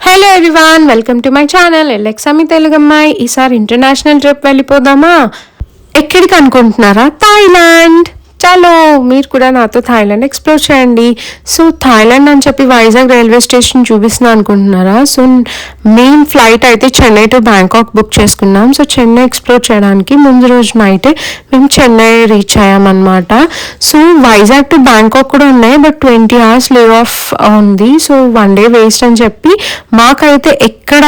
Hello everyone, welcome to my channel ఎల్ఎక్సామి తెలుగమ్మాయి. ఈసారి ఇంటర్నేషనల్ ట్రిప్ వెళ్ళిపోదామా? ఎక్కడికి అనుకుంటున్నారా? థాయిలాండ్. చలో మీరు కూడా నాతో థాయిలాండ్ ఎక్స్ప్లోర్ చేయండి. సో థాయిలాండ్ అని చెప్పి వైజాగ్ రైల్వే స్టేషన్ చూపిస్తున్నా అనుకుంటున్నారా? సో మెయిన్ ఫ్లైట్ అయితే చెన్నై టు బ్యాంకాక్ బుక్ చేసుకున్నాం. సో చెన్నై ఎక్స్ప్లోర్ చేయడానికి ముందు రోజు నైటే మేము చెన్నై రీచ్ అయ్యామన్నమాట. సో వైజాగ్ టు బ్యాంకాక్ కూడా ఉన్నాయి, బట్ 20 hours లే ఆఫ్ ఉంది. సో 1 day వేస్ట్ అని చెప్పి మాకైతే ఎక్కడ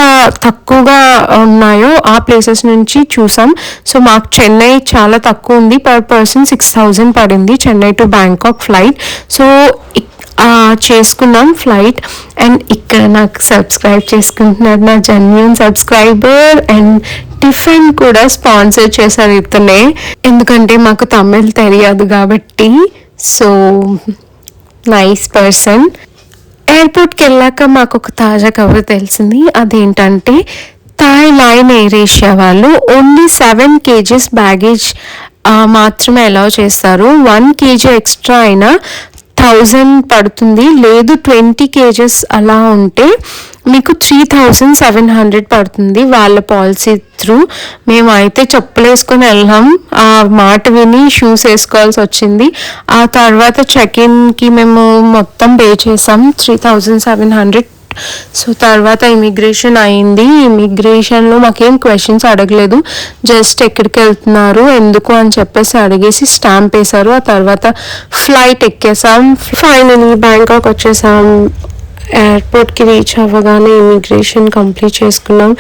తక్కువగా ఉన్నాయో ఆ ప్లేసెస్ నుంచి చూసాం. సో మాకు చెన్నై చాలా తక్కువ ఉంది, పర్ పర్సన్ 6,000 పడింది Chennai to Bangkok flight. So చేసుకున్నాం ఫ్లైట్. అండ్ ఇక్కడ నాకు సబ్స్క్రైబ్ చేసుకుంటున్నారు నా జెన్యూన్ సబ్స్క్రైబర్, అండ్ టిఫిన్ కూడా స్పాన్సర్ చేశారు ఇతనే, ఎందుకంటే మాకు తమిళ్ తెలియదు కాబట్టి. So nice person. ఎయిర్పోర్ట్కి వెళ్ళాక మాకు ఒక తాజా కబర్ తెలిసింది. అదేంటంటే థాయ్ లైన్ ఎయిర్ ఏషియా వాళ్ళు ఓన్లీ 7 kgs బ్యాగేజ్ మాత్రమే అలౌ చేస్తారు. 1 kg ఎక్స్ట్రా అయినా 1000 పడుతుంది. లేదు 20 kgs అలా ఉంటే మీకు 3,700 పడుతుంది వాళ్ళ పాలసీ త్రూ. మేమైతే చెప్పులు వేసుకొని వెళ్ళాం, ఆ మాట విని షూస్ వేసుకోవాల్సి వచ్చింది. ఆ తర్వాత చెక్-ఇన్కి మేము మొత్తం పే చేసాం 3,700. సో తర్వాత ఇమిగ్రేషన్ అయింది. ఇమిగ్రేషన్లో మాకేం క్వశ్చన్స్ అడగలేదు, జస్ట్ ఎక్కడికి వెళ్తున్నారు ఎందుకు అని చెప్పేసి అడిగేసి స్టాంప్ వేశారు. ఆ తర్వాత ఫ్లైట్ ఎక్కేసాం. ఫైనలీ బ్యాంకాక్ వచ్చేసాం. ఎయిర్పోర్ట్కి రీచ్ అవ్వగానే ఇమిగ్రేషన్ కంప్లీట్ చేసుకున్నాం.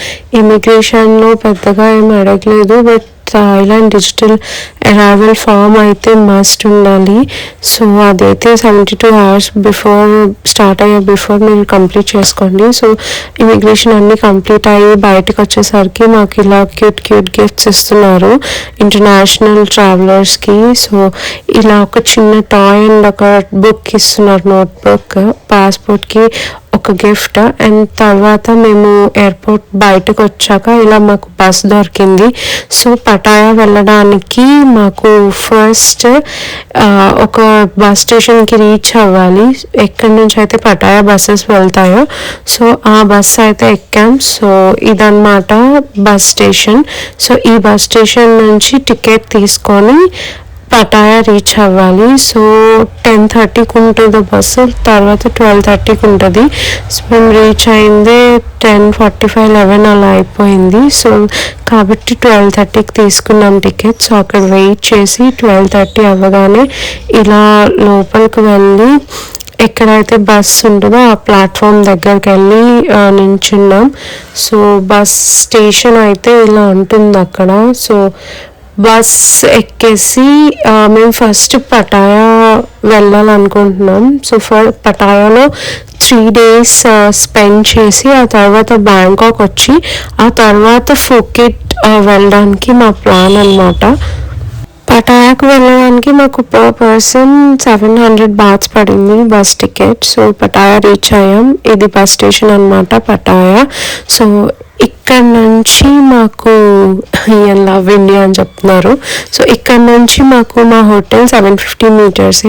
ఇమిగ్రేషన్లో పెద్దగా ఏమి అడగలేదు, but Thailand digital arrival form అయితే మస్ట్ ఉండాలి. సో అదైతే 72 hours బిఫోర్ స్టార్ట్ అయ్యే బిఫోర్ మీరు కంప్లీట్ చేసుకోండి. సో ఇమిగ్రేషన్ అన్నీ కంప్లీట్ అయ్యి బయటకు వచ్చేసరికి మాకు ఇలా క్యూట్ గిఫ్ట్స్ ఇస్తున్నారు ఇంటర్నేషనల్ ట్రావెలర్స్కి. సో ఇలా ఒక చిన్న టాయ్ అండ్ ఒక బుక్ ఇస్తున్నారు, నోట్బుక్. పాస్పోర్ట్కి ఒక గిఫ్ట్. అండ్ తర్వాత మేము ఎయిర్పోర్ట్ బయటకు వచ్చాక ఇలా మాకు బస్ దొరికింది. సో పటాయా వెళ్ళడానికి మాకు ఫస్ట్ ఒక బస్ స్టేషన్కి రీచ్ అవ్వాలి, ఎక్కడి నుంచి అయితే పటాయా బస్సెస్ వెళ్తాయో. సో ఆ బస్ అయితే ఎక్కాం. సో ఇదన్నమాట బస్ స్టేషన్. సో ఈ బస్ స్టేషన్ నుంచి టికెట్ తీసుకొని పటాయా రీచ్ అవ్వాలి. సో 10:30కి ఉంటుంది బస్సు, తర్వాత 12:30కి ఉంటుంది. సో మేము రీచ్ అయిందే 10:45, 11 అలా అయిపోయింది. సో కాబట్టి 12:30కి తీసుకున్నాం టికెట్. సో అక్కడ వెయిట్ చేసి 12:30 అవ్వగానే ఇలా లోపలికి వెళ్ళి ఎక్కడైతే బస్ ఉంటుందో ఆ ప్లాట్ఫామ్ దగ్గరికి వెళ్ళి నించున్నాం. సో బస్ స్టేషన్ అయితే ఇలా ఉంటుంది అక్కడ. సో బస్ ఎక్కేసి మేము ఫస్ట్ పటాయా వెళ్ళాలనుకుంటున్నాం. సో పటాయాలో 3 days స్పెండ్ చేసి ఆ తర్వాత బ్యాంకాక్ వచ్చి ఆ తర్వాత ఫుకెట్ వెళ్ళడానికి మా ప్లాన్ అన్నమాట. పటాయాకు వెళ్ళడానికి మాకు పర్ పర్సన్ 700 bahts పడింది bus ticket. So Pattaya reach అయ్యాం. ఇది బస్ స్టేషన్ అన్నమాట పటాయా. సో ఇక్కడ నుంచి మాకు లవ్ ఇండియా అని చెప్తున్నారు. సో ఇక్కడ నుంచి మాకు మా హోటల్ 750 meters.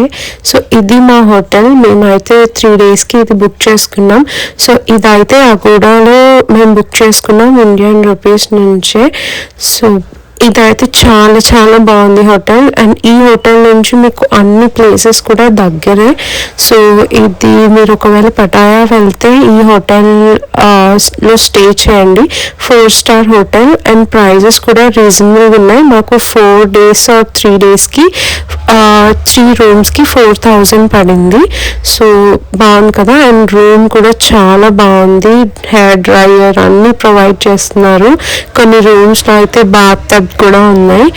సో ఇది మా హోటల్. మేమైతే 3 daysకి ఇది బుక్ చేసుకున్నాం. సో ఇదైతే అగోడాలో మేము బుక్ చేసుకున్నాం Indian rupees నుంచే. సో ఇదైతే చాలా చాలా బాగుంది హోటల్. అండ్ ఈ హోటల్ నుంచి మీకు అన్ని ప్లేసెస్ కూడా దగ్గరే. సో ఇది మీరు ఒకవేళ పటాయా వెళ్తే ఈ హోటల్లో స్టే చేయండి. 4-star hotel. అండ్ ప్రైజెస్ కూడా రీజనబుల్గా ఉన్నాయి. మాకు 4 days ఆర్ 3 daysకి 3 rooms-కి 4,000 పడింది. సో బాగుంది కదా. అండ్ రూమ్ కూడా చాలా బాగుంది, హెయిర్ డ్రైయర్ అన్నీ ప్రొవైడ్ చేస్తున్నారు. కొన్ని రూమ్స్లో అయితే బాత్ టబ్ కూడా ఉన్నాయి.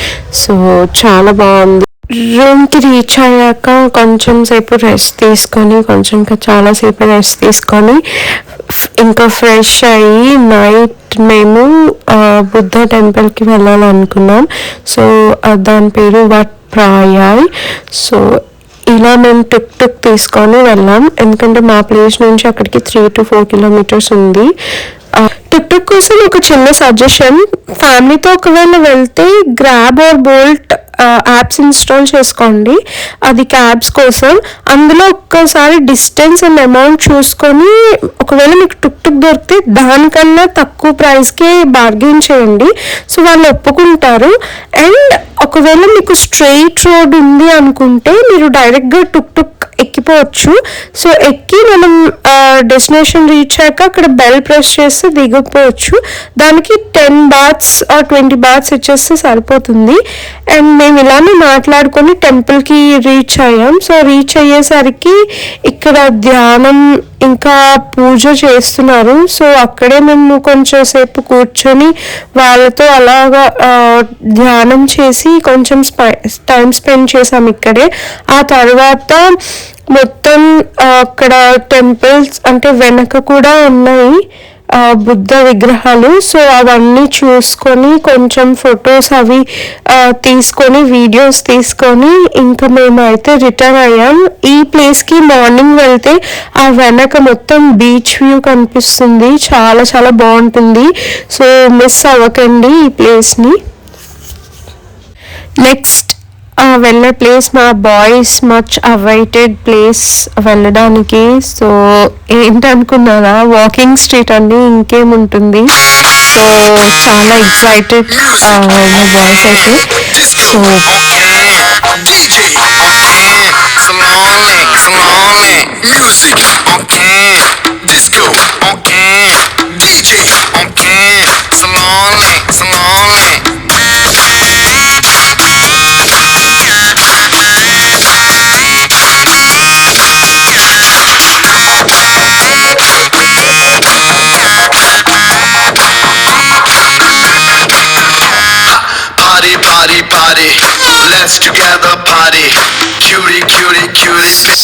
సో చాలా బాగుంది. రూమ్కి రీచ్ అయ్యాక కొంచెం సేపు రెస్ట్ తీసుకొని చాలాసేపు రెస్ట్ తీసుకొని ఇంకా ఫ్రెష్ అయ్యి నైట్ మేము బుద్ధ టెంపుల్కి వెళ్ళాలనుకున్నాం. సో దాని పేరు వట్ ప్రాయాయ్. సో ఇలా మేము టుక్ తీసుకొని వెళ్ళాం, ఎందుకంటే మా ప్లేస్ నుంచి అక్కడికి 3 to 4 kilometers ఉంది. టుక్ కోసం ఒక చిన్న సజెషన్, ఫ్యామిలీతో ఒకవేళ వెళ్తే Grab or Bolt apps install చేసుకోండి, అది క్యాబ్స్ కోసం. అందులో ఒక్కసారి డిస్టెన్స్ అండ్ అమౌంట్ చూసుకొని ఒకవేళ మీకు టుక్ టుక్ దొరికితే దానికన్నా తక్కువ ప్రైస్కే బార్గెన్ చేయండి, సో వాళ్ళు ఒప్పుకుంటారు. అండ్ ఒకవేళ మీకు స్ట్రెయిట్ రోడ్ ఉంది అనుకుంటే మీరు డైరెక్ట్గా టుక్ టుక్ ఎక్కిపోవచ్చు. సో ఎక్కి మనం డెస్టినేషన్ రీచ్ అయ్యాక అక్కడ బెల్ ప్రెస్ చేస్తే దిగిపోవచ్చు. దానికి 10 బాత్స్ ఆర్ 20 బాత్స్ ఇచ్చేస్తే సరిపోతుంది. అండ్ మేము ఇలానే మాట్లాడుకొని టెంపుల్కి రీచ్ అయ్యాం. సో రీచ్ అయ్యేసరికి ఇక్కడ ధ్యానం ఇంకా పూజ చేస్తున్నారు. సో అక్కడే మేము కొంచెం సేపు కూర్చొని వాళ్ళతో అలాగా ధ్యానం చేసి కొంచెం టైం స్పెండ్ చేసాం ఇక్కడే. ఆ తర్వాత మొత్తం అక్కడ టెంపుల్స్ అంటే వెనక కూడా ఉన్నాయి బుద్ధ విగ్రహాలు. సో అవన్నీ చూసుకొని కొంచెం ఫొటోస్ అవి తీసుకొని వీడియోస్ తీసుకొని ఇంకా మేమైతే రిటర్న్ అయ్యాం. ఈ ప్లేస్కి మార్నింగ్ వెళ్తే ఆ వెనక మొత్తం బీచ్ వ్యూ కనిపిస్తుంది, చాలా చాలా బాగుంటుంది. సో మిస్ అవ్వకండి ఈ ప్లేస్ని. నెక్స్ట్ వెళ్ళే ప్లేస్ మా బాయ్స్ మచ్ అవైటెడ్ ప్లేస్ వెళ్ళడానికి. సో ఏంటనుకున్నారా, వాకింగ్ స్ట్రీట్ అండి, ఇంకేముంటుంది. సో చాలా ఎక్సైటెడ్ మా బాయ్స్ అయితే. సో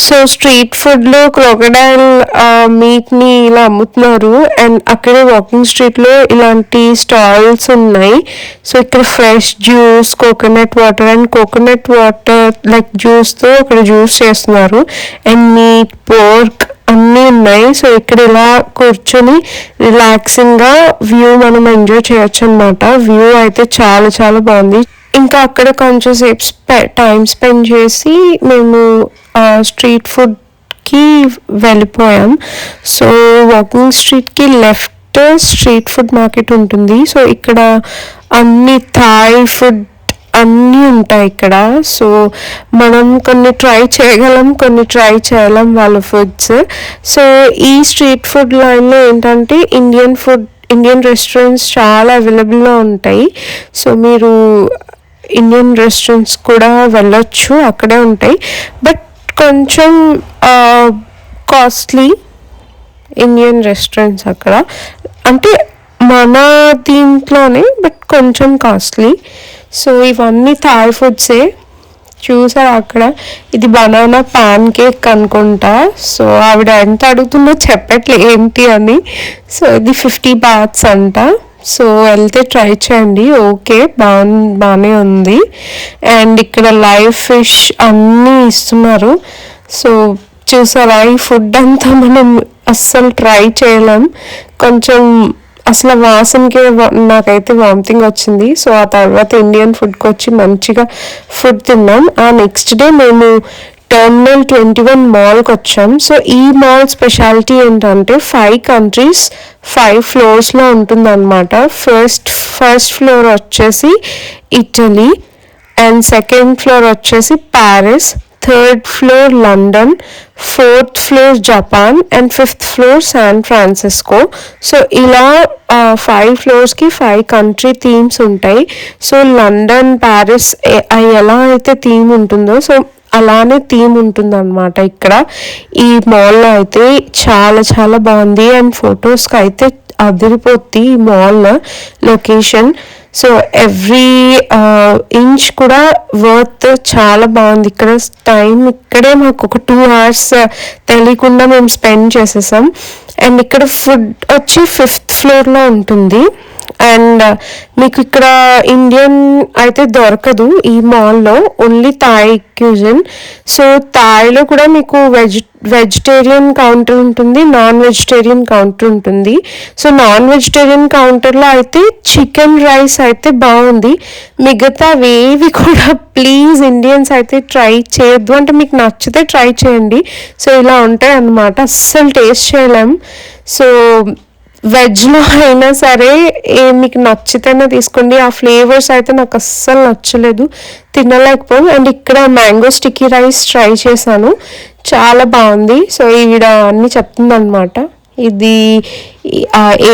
సో స్ట్రీట్ ఫుడ్లో క్రొకడైల్ మీట్ని ఇలా అమ్ముతున్నారు. అండ్ అక్కడే వాకింగ్ స్ట్రీట్లో ఇలాంటి స్టాల్స్ ఉన్నాయి. సో ఇక్కడ fresh juice, coconut water and coconut water like జ్యూస్తో ఇక్కడ జ్యూస్ చేస్తున్నారు. అండ్ మీట్, పోర్క్ అన్నీ ఉన్నాయి. సో ఇక్కడ ఇలా కూర్చొని రిలాక్సింగ్గా వ్యూ మనం ఎంజాయ్ చేయొచ్చు అనమాట. వ్యూ అయితే చాలా చాలా బాగుంది. ఇంకా అక్కడ కొంచెం సేపు టైం స్పెండ్ చేసి మేము స్ట్రీట్ ఫుడ్కి వెళ్ళిపోయాం. సో వాకింగ్ స్ట్రీట్కి లెఫ్ట్ స్ట్రీట్ ఫుడ్ మార్కెట్ ఉంటుంది. సో ఇక్కడ అన్ని థాయ్ ఫుడ్ అన్నీ ఉంటాయి ఇక్కడ. సో మనం కొన్ని ట్రై చేయగలం, కొన్ని ట్రై చేయలేం వాళ్ళ ఫుడ్స్. సో ఈ స్ట్రీట్ ఫుడ్ లైన్లో ఏంటంటే ఇండియన్ రెస్టారెంట్స్ చాలా అవైలబుల్గా ఉంటాయి. సో మీరు ఇండియన్ రెస్టారెంట్స్ కూడా వెళ్ళొచ్చు, అక్కడే ఉంటాయి. బట్ కొంచెం కాస్ట్లీ ఇండియన్ రెస్టారెంట్స్ అక్కడ, అంటే మన దీంట్లోనే బట్ కొంచెం కాస్ట్లీ. సో ఇవన్నీ థాయ్ ఫుడ్సే చూసారు అక్కడ. ఇది బనానా ప్యాన్ కేక్ అనుకుంటా. సో ఆవిడ ఎంత అడుగుతుందో చెప్పట్లే ఏంటి అని. సో ఇది 50 బాత్స్ అంట. సో వెళ్తే ట్రై చేయండి. ఓకే, బాగానే ఉంది. అండ్ ఇక్కడ లైవ్ ఫిష్ అన్నీ ఇస్తున్నారు. సో చూసారా, ఈ ఫుడ్ అంతా మనం అస్సలు ట్రై చేయలేం. కొంచెం అసలు వాసనకి నాకైతే వామిటింగ్ వచ్చింది. సో ఆ తర్వాత ఇండియన్ ఫుడ్కి వచ్చి మంచిగా ఫుడ్ తిన్నాం. ఆ నెక్స్ట్ డే మేము టెర్మినల్ 21 మాల్కి వచ్చాం. సో ఈ మాల్ స్పెషాలిటీ ఏంటంటే 5 కంట్రీస్ 5 ఫ్లోర్స్లో ఉంటుందన్నమాట. ఫస్ట్ ఫ్లోర్ వచ్చేసి ఇటలీ, అండ్ సెకండ్ ఫ్లోర్ వచ్చేసి Paris, third floor London, 4th floor Japan and 5th floor San Francisco. So ఇలా 5 ఫ్లోర్స్కి 5 కంట్రీ థీమ్స్ ఉంటాయి. సో లండన్, ప్యారిస్ ఎలా అయితే థీమ్ ఉంటుందో సో అలానే థీమ్ ఉంటుంది అనమాట ఇక్కడ. ఈ మాల్లో అయితే చాలా చాలా బాగుంది. అండ్ ఫొటోస్కి అయితే అదిరిపోద్ది ఈ mall location. So every inch కూడా వర్త్, చాలా బాగుంది. ఇక్కడ టైం ఇక్కడే మాకు ఒక 2 hours తెలియకుండా మేము స్పెండ్ చేసేసాం. అండ్ ఇక్కడ ఫుడ్ వచ్చి 5th ఫ్లోర్లో ఉంటుంది. అండ్ మీకు ఇక్కడ ఇండియన్ అయితే దొరకదు ఈ మాల్లో, ఓన్లీ థాయ్ క్యూజిన్. సో థాయ్లో కూడా మీకు వెజిటేరియన్ కౌంటర్ ఉంటుంది, నాన్ వెజిటేరియన్ కౌంటర్ ఉంటుంది. సో నాన్ వెజిటేరియన్ కౌంటర్లో అయితే చికెన్ రైస్ అయితే బాగుంది. మిగతావేవి కూడా ప్లీజ్ ఇండియన్స్ అయితే ట్రై చేయొద్దు, అంటే మీకు నచ్చితే ట్రై చేయండి. సో ఇలా ఉంటాయి అన్నమాట, అస్సలు టేస్ట్ చేయలేం. సో వెజ్లో అయినా సరే మీకు నచ్చితేనే తీసుకోండి. ఆ ఫ్లేవర్స్ అయితే నాకు అస్సలు నచ్చలేదు, తినలేకపోయాను. అండ్ ఇక్కడ మ్యాంగో స్టిక్కీ రైస్ ట్రై చేశాను, చాలా బాగుంది. సో ఈవిడ అన్నీ చెప్తుందన్నమాట, ఇది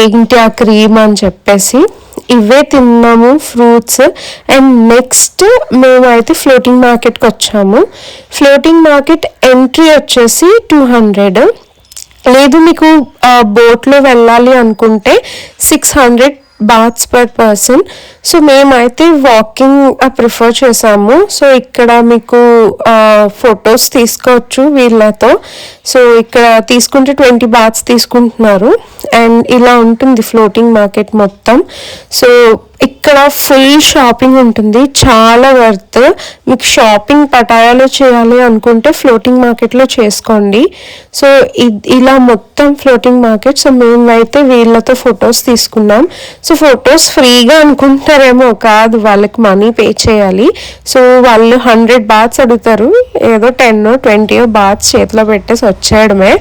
ఏంటి ఆ క్రీమ్ అని చెప్పేసి. ఇవే తిన్నాము ఫ్రూట్స్. అండ్ నెక్స్ట్ మేమైతే ఫ్లోటింగ్ మార్కెట్కి వచ్చాము. ఫ్లోటింగ్ మార్కెట్ ఎంట్రీ వచ్చేసి 200. లేదు మీకు బోట్లో వెళ్ళాలి అనుకుంటే 600 బాత్స్ పర్ పర్సన్. సో మేమైతే వాకింగ్ ప్రిఫర్ చేసాము. సో ఇక్కడ మీకు ఫొటోస్ తీసుకోవచ్చు వీళ్ళతో. సో ఇక్కడ తీసుకుంటే 20 బాత్స్ తీసుకుంటున్నారు. అండ్ ఇలా ఉంటుంది ఫ్లోటింగ్ మార్కెట్ మొత్తం. సో ఇక్కడ ఫుల్ షాపింగ్ ఉంటుంది, చాలా వర్త్. మీకు షాపింగ్ పటాయాలో చేయాలి అనుకుంటే ఫ్లోటింగ్ మార్కెట్లో చేసుకోండి. సో ఇలా మొత్తం ఫ్లోటింగ్ మార్కెట్. సో మేమైతే వీళ్ళతో ఫొటోస్ తీసుకున్నాం. సో ఫొటోస్ ఫ్రీగా అనుకుంటారేమో, కాదు, వాళ్ళకి మనీ పే చేయాలి. సో వాళ్ళు 100 బాత్స్ అడుగుతారు, ఏదో 10-20 బాత్స్ చేతిలో పెట్టేసి వచ్చేయడమే.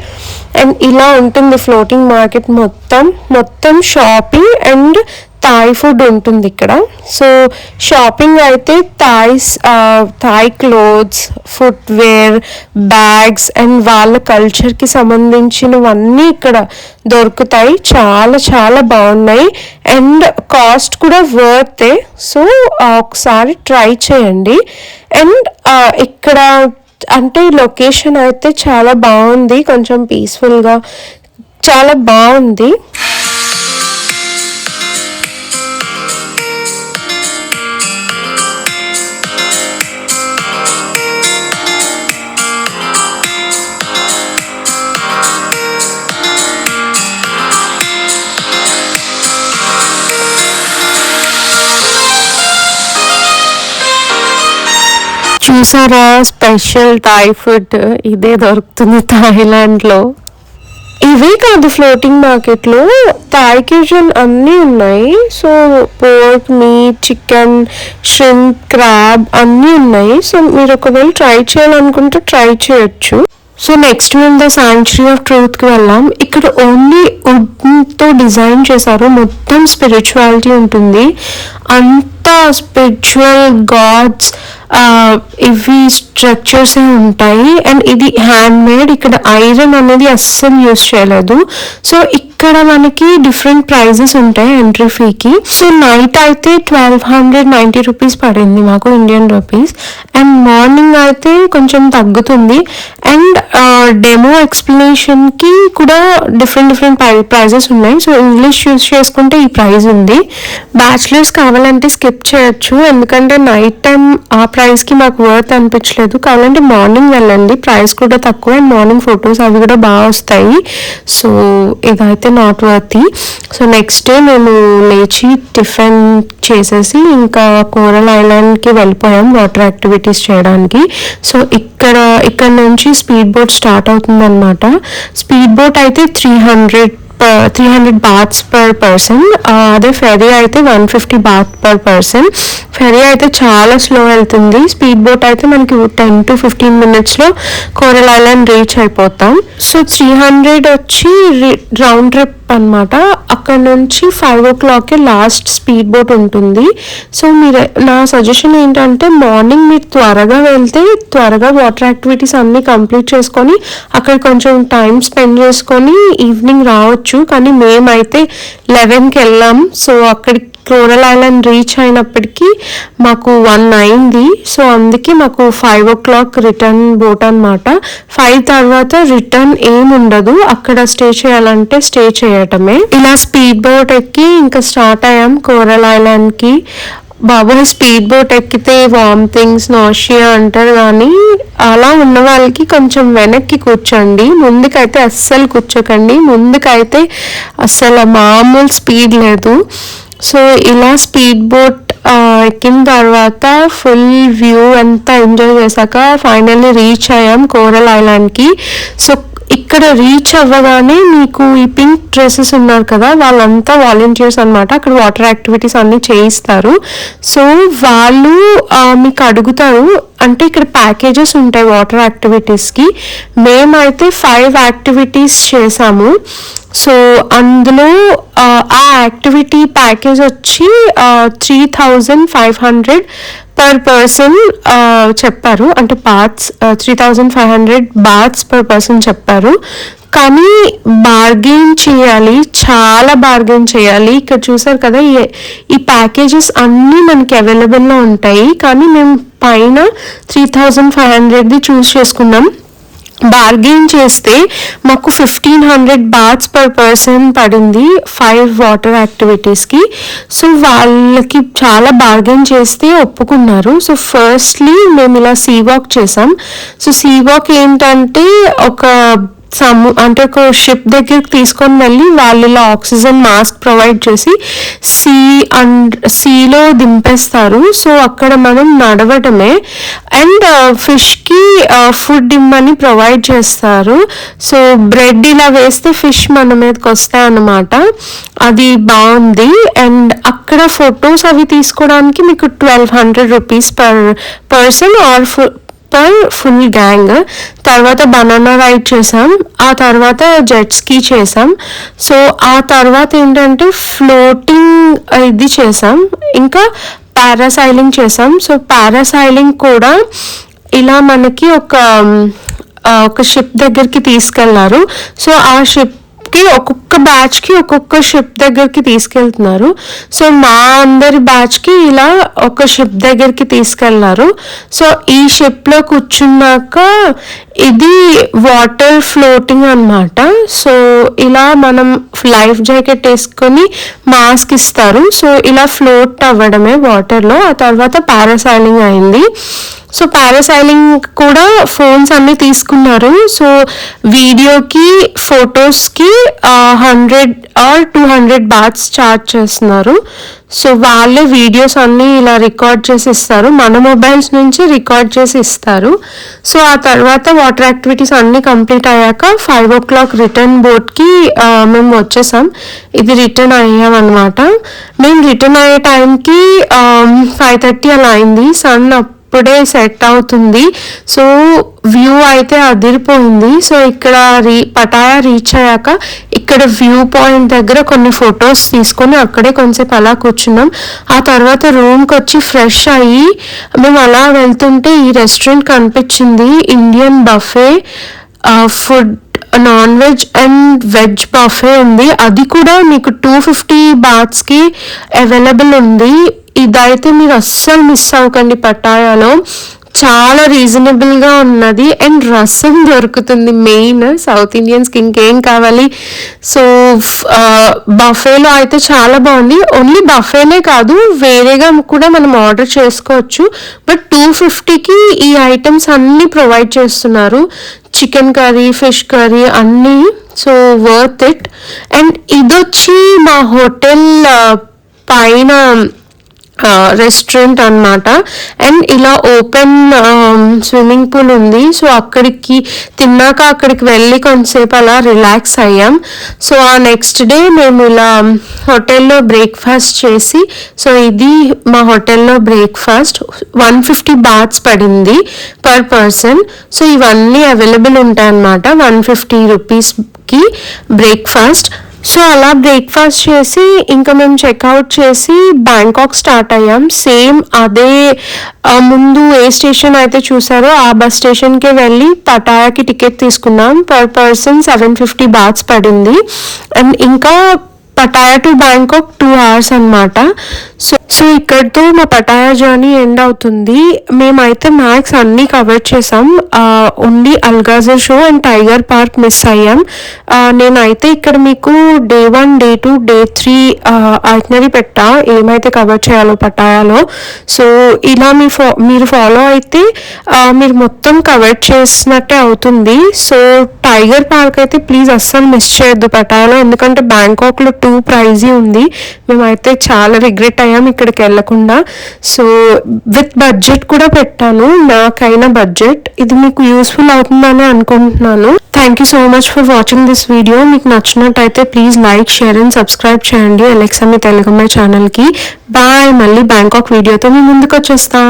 అండ్ ఇలా ఉంటుంది ఫ్లోటింగ్ మార్కెట్ మొత్తం షాపింగ్ అండ్ థాయ్ ఫుడ్ ఉంటుంది ఇక్కడ. సో షాపింగ్ అయితే Thai clothes, footwear, bags and వాళ్ళ కల్చర్కి సంబంధించినవన్నీ ఇక్కడ దొరుకుతాయి. చాలా చాలా బాగున్నాయి అండ్ కాస్ట్ కూడా వర్తే. సో ఒకసారి ట్రై చేయండి. అండ్ ఇక్కడ అంటే లొకేషన్ అయితే చాలా బాగుంది, కొంచెం పీస్ఫుల్గా చాలా బాగుంది. చూసారా, స్పెషల్ థాయ్ ఫుడ్ ఇదే దొరుకుతుంది థాయిలాండ్లో. ఇవే కాదు, ఫ్లోటింగ్ మార్కెట్లో థాయ్ క్యూజన్ అన్నీ ఉన్నాయి. So pork, meat, chicken, shrimp, crab అన్నీ ఉన్నాయి. సో మీరు ఒకవేళ ట్రై చేయాలనుకుంటే ట్రై చేయొచ్చు. సో నెక్స్ట్ మేము ద సాంక్చురీ ఆఫ్ ట్రూత్కి వెళ్ళాం. ఇక్కడ ఓన్లీ వుడ్తో డిజైన్ చేశారు, మొత్తం స్పిరిచువాలిటీ ఉంటుంది. అంతా స్పిరిచువల్ గాడ్స్ ఇవి స్ట్రక్చర్సే ఉంటాయి. అండ్ ఇది హ్యాండ్ మేడ్, ఇక్కడ ఐరన్ అనేది అస్సలు యూజ్ చేయలేదు. సో ఇక్కడ మనకి డిఫరెంట్ ప్రైజెస్ ఉంటాయి ఎంట్రీ ఫీకి. సో నైట్ అయితే 1290 రూపీస్ పడింది మాకు, ఇండియన్ రూపీస్. అండ్ మార్నింగ్ అయితే కొంచెం తగ్గుతుంది. అండ్ డెమో ఎక్స్ప్లెనేషన్కి కూడా డిఫరెంట్ ప్రైజెస్ ఉన్నాయి. సో ఇంగ్లీష్ యూజ్ చేసుకుంటే ఈ ప్రైస్ ఉంది. బ్యాచిలర్స్ కావాలంటే స్కిప్ చేయొచ్చు, ఎందుకంటే నైట్ టైం ఆ ప్రైస్కి మాకు వర్త్ అనిపించలేదు. కావాలంటే మార్నింగ్ వెళ్ళండి, ప్రైస్ కూడా తక్కువ అండ్ మార్నింగ్ ఫొటోస్ అవి కూడా బాగా వస్తాయి. సో ఇదైతే not worthy. So next day మేము లేచి టిఫిన్ చేసేసి ఇంకా కోరల్ ఐలాండ్కి వెళ్ళిపోయాం వాటర్ యాక్టివిటీస్ చేయడానికి. సో ఇక్కడ నుంచి స్పీడ్ బోట్ స్టార్ట్ అవుతుంది అనమాట. స్పీడ్ బోట్ అయితే 300 బాత్స్ పర్ పర్సన్. అదే ఫెరీ అయితే 150 బాత్ పర్ పర్సన్. ఫెరీ అయితే చాలా స్లో వెళ్తుంది. స్పీడ్ బోట్ అయితే మనకి 10 to 15 minutesలో కోరల్ ఐలాండ్ రీచ్ అయిపోతాం. సో 300 వచ్చి రౌండ్ ట్రిప్ అనమాట. అక్కడ నుంచి 5 o'clock లాస్ట్ స్పీడ్ బోట్ ఉంటుంది. సో నా సజెషన్ ఏంటంటే మార్నింగ్ మీరు త్వరగా వెళ్తే త్వరగా వాటర్ యాక్టివిటీస్ అన్నీ కంప్లీట్ చేసుకొని అక్కడ కొంచెం టైం స్పెండ్ చేసుకొని ఈవినింగ్ రావచ్చు. కానీ మేమైతే 11కి వెళ్ళాం. సో అక్కడికి కోరల్ ఐలాండ్ రీచ్ అయినప్పటికీ మాకు 1 అయింది. సో అందుకే మాకు 5 o'clock రిటర్న్ బోట్ అనమాట. 5 తర్వాత రిటర్న్ ఏమి ఉండదు, అక్కడ స్టే చేయాలంటే స్టే చేయటమే. ఇలా స్పీడ్ బోట్ ఎక్కి ఇంకా స్టార్ట్ అయ్యాం కోరల్ ఐలాండ్కి. బాబోయ్, స్పీడ్ బోట్ ఎక్కితే వామిటింగ్స్, నాషియా అంటారు, కానీ అలా ఉన్న వాళ్ళకి కొంచెం వెనక్కి కూర్చోండి, ముందుకైతే అస్సలు కూర్చోకండి. ముందుకైతే అస్సలు మామూలు స్పీడ్ లేదు. సో ఇలా స్పీడ్ బోట్ ఎక్కిన తర్వాత ఫుల్ వ్యూ అంతా ఎంజాయ్ చేశాక ఫైనల్లీ రీచ్ అయ్యాం కోరల్ ఐలాండ్కి. సో ఇక్కడ రీచ్ అవ్వగానే మీకు ఈ పింక్ డ్రెస్సెస్ ఉన్నారు కదా, వాళ్ళంతా వాలంటీర్స్ అనమాట. అక్కడ వాటర్ యాక్టివిటీస్ అన్నీ చేయిస్తారు. సో వాళ్ళు మీకు అడుగుతారు, అంటే ఇక్కడ ప్యాకేజెస్ ఉంటాయి వాటర్ యాక్టివిటీస్కి. మేమైతే 5 యాక్టివిటీస్ చేసాము. సో అందులో ఆ యాక్టివిటీ ప్యాకేజ్ వచ్చి 3,500 పర్ పర్సన్ చెప్పారు. అంటే బాత్స్ 3,500 బాత్స్ పర్ పర్సన్ చెప్పారు. కానీ బార్గెన్ చేయాలి, చాలా బార్గెన్ చేయాలి. ఇక్కడ చూసారు కదా, ఈ ప్యాకేజెస్ అన్నీ మనకి అవైలబుల్లో ఉంటాయి. కానీ మేము పైన 3,500ది చూస్ చేసుకున్నాం. బార్గెన్ చేస్తే మాకు 1,500 బాత్స్ పర్ పర్సన్ పడింది 5 వాటర్ యాక్టివిటీస్కి. సో వాళ్ళకి చాలా బార్గెన్ చేస్తే ఒప్పుకున్నారు. సో ఫస్ట్లీ మేము ఇలా సీ వాక్ చేసాం. సో సీ వాక్ ఏంటంటే అంటే ఒక షిప్ దగ్గరికి తీసుకొని వెళ్ళి వాళ్ళు ఇలా ఆక్సిజన్ మాస్క్ ప్రొవైడ్ చేసి సీలో దింపేస్తారు. సో అక్కడ మనం నడవటమే. అండ్ ఫిష్కి ఫుడ్ ఇమ్మని ప్రొవైడ్ చేస్తారు. సో బ్రెడ్ ఇలా వేస్తే ఫిష్ మన మీదకి వస్తాయి అన్నమాట. అది బాగుంది. అండ్ అక్కడ ఫొటోస్ అవి తీసుకోవడానికి మీకు 1,200 rupees per person are full gang. తర్వాత బనానా రైడ్ చేసాం, ఆ తర్వాత జెట్ స్కీ చేసాం. సో ఆ తర్వాత ఏంటంటే ఫ్లోటింగ్ ఇది చేసాం, ఇంకా పారాసైలింగ్ చేసాం. సో పారాసైలింగ్ కూడా ఇలా మనకి ఒక షిప్ దగ్గరికి తీసుకెళ్లారు. సో ఆ షిప్కి ఒక్కొక్క బ్యాచ్కి ఒక్కొక్క షిప్ దగ్గరికి తీసుకెళ్తున్నారు. సో మా అందరి బ్యాచ్కి ఇలా ఒక షిప్ దగ్గరికి తీసుకెళ్లారు. సో ఈ షిప్లో కూర్చున్నాక ఇది వాటర్ ఫ్లోటింగ్ అన్నమాట. సో ఇలా మనం లైఫ్ జాకెట్ వేసుకొని మాస్క్ ఇస్తారు. సో ఇలా ఫ్లోట్ అవ్వడమే వాటర్లో. ఆ తర్వాత పారాసైలింగ్ అయింది. సో పారాసైలింగ్ కూడా ఫోన్స్ అన్నీ తీసుకున్నారు. సో వీడియోకి ఫొటోస్కి 100 ఆర్ 200 బాత్స్ ఛార్జ్ చేస్తున్నారు. సో వాళ్ళే వీడియోస్ అన్నీ ఇలా రికార్డ్ చేసి ఇస్తారు, మన మొబైల్స్ నుంచి రికార్డ్ చేసి ఇస్తారు. సో ఆ తర్వాత వాటర్ యాక్టివిటీస్ అన్నీ కంప్లీట్ అయ్యాక 5 o'clock రిటర్న్ బోట్కి మేము వచ్చేసాం. ఇది రిటర్న్ అయ్యాం అనమాట. మేము రిటర్న్ అయ్యే టైంకి 5:30 అలా అయింది. సన్ ఇప్పుడే సెట్ అవుతుంది. సో వ్యూ అయితే అదిరిపోయింది. సో ఇక్కడ పటాయా రీచ్ అయ్యాక ఇక్కడ వ్యూ పాయింట్ దగ్గర కొన్ని ఫొటోస్ తీసుకొని అక్కడే కొంచెంసేపు అలా కూర్చున్నాం. ఆ తర్వాత రూమ్కి వచ్చి ఫ్రెష్ అయ్యి మేము అలా వెళ్తుంటే ఈ రెస్టారెంట్ కనిపించింది. Indian buffet food, non veg and veg buffet ఉంది. అది కూడా మీకు 250 బాత్స్కి అవైలబుల్ ఉంది. ఇదైతే మీరు అస్సలు మిస్ అవ్వకండి. పటాయాలో చాలా రీజనబుల్గా ఉన్నది. అండ్ రసం దొరుకుతుంది. మెయిన్ సౌత్ ఇండియన్స్కి ఇంకేం కావాలి. సో బఫేలో అయితే చాలా బాగుంది. ఓన్లీ బఫేనే కాదు, వేరేగా కూడా మనం ఆర్డర్ చేసుకోవచ్చు. బట్ 250కి ఈ ఐటమ్స్ అన్నీ ప్రొవైడ్ చేస్తున్నారు. చికెన్ కర్రీ, ఫిష్ కర్రీ అన్నీ. So worth it. అండ్ ఇదొచ్చి మా హోటల్ పైన రెస్టారెంట్ అన్నమాట. అండ్ ఇలా ఓపెన్ స్విమ్మింగ్ పూల్ ఉంది. సో అక్కడికి తిన్నాక అక్కడికి వెళ్ళి కొంతసేపు అలా రిలాక్స్ అయ్యాం. సో ఆ నెక్స్ట్ డే మేము ఇలా హోటల్లో బ్రేక్ఫాస్ట్ చేసి, సో ఇది మా హోటల్లో బ్రేక్ఫాస్ట్ 150 బాత్స్ పడింది పర్ పర్సన్. సో ఇవన్నీ అవైలబుల్ ఉంటాయి అన్నమాట 150 రూపీస్కి బ్రేక్ఫాస్ట్. సో అలా బ్రేక్ఫాస్ట్ చేసి ఇంకా మేము చెక్అవుట్ చేసి బ్యాంకాక్ స్టార్ట్ అయ్యాం. సేమ్ అదే ముందు ఏ స్టేషన్ అయితే చూసారో ఆ బస్ స్టేషన్కే వెళ్ళి పటాయాకి టికెట్ తీసుకున్నాం. పర్ పర్సన్ 750 బాత్స్ పడింది. అండ్ ఇంకా పటాయా టు బ్యాంకాక్ 2 hours అన్నమాట. సో సో ఇక్కడితో మా పటాయా జర్నీ ఎండ్ అవుతుంది. మేమైతే మ్యాక్స్ అన్నీ కవర్ చేసాం. Only Alcazar show and tiger park miss అయ్యాం. నేనైతే ఇక్కడ మీకు డే 1, డే 2, డే 3 ఐటనరీ పెట్టా ఏమైతే కవర్ చేయాలో పటాయాలో. సో ఇలా మీరు ఫాలో అయితే మీరు మొత్తం కవర్ చేసినట్టే అవుతుంది. సో టైగర్ పార్క్ అయితే ప్లీజ్ అస్సలు మిస్ చేయొద్దు పటాయాలో, ఎందుకంటే బ్యాంకాక్లో 2 ప్రైజీ ఉంది. మేమైతే చాలా రిగ్రెట్ అయ్యాం ఇక్కడికి వెళ్ళకుండా. సో విత్ బడ్జెట్ కూడా పెట్టాను, నాకైన బడ్జెట్. ఇది మీకు యూస్ఫుల్ అవుతుందని అనుకుంటున్నాను. Thank you so much for watching this video. మీకు నచ్చినట్టయితే please like, share and subscribe చేయండి ఎలెక్సా మీ తెలుగమ్మాయి ఛానల్కి. బాయ్. మళ్ళీ బ్యాంకాక్ వీడియోతో మీ ముందుకు వచ్చేస్తా.